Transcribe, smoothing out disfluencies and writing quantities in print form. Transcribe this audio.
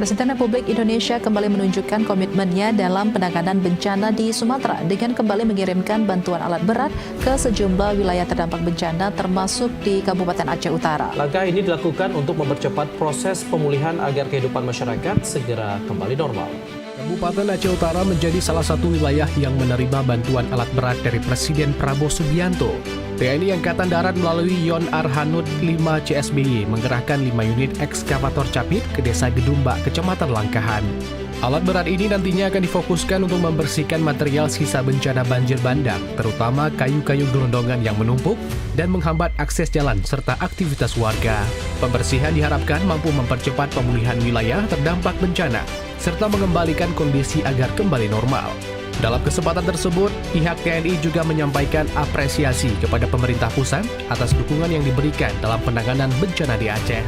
Presiden Republik Indonesia kembali menunjukkan komitmennya dalam penanganan bencana di Sumatera dengan kembali mengirimkan bantuan alat berat ke sejumlah wilayah terdampak bencana termasuk di Kabupaten Aceh Utara. Langkah ini dilakukan untuk mempercepat proses pemulihan agar kehidupan masyarakat segera kembali normal. Kabupaten Aceh Utara menjadi salah satu wilayah yang menerima bantuan alat berat dari Presiden Prabowo Subianto. TNI Angkatan Darat melalui Yon Arhanud 5 CSBY menggerahkan 5 unit ekskavator capit ke Desa Gedumba, Kecamatan Langkahan. Alat berat ini nantinya akan difokuskan untuk membersihkan material sisa bencana banjir bandang, terutama kayu-kayu gelondongan yang menumpuk dan menghambat akses jalan serta aktivitas warga. Pembersihan diharapkan mampu mempercepat pemulihan wilayah terdampak bencana, serta mengembalikan kondisi agar kembali normal. Dalam kesempatan tersebut, pihak TNI juga menyampaikan apresiasi kepada pemerintah pusat atas dukungan yang diberikan dalam penanganan bencana di Aceh.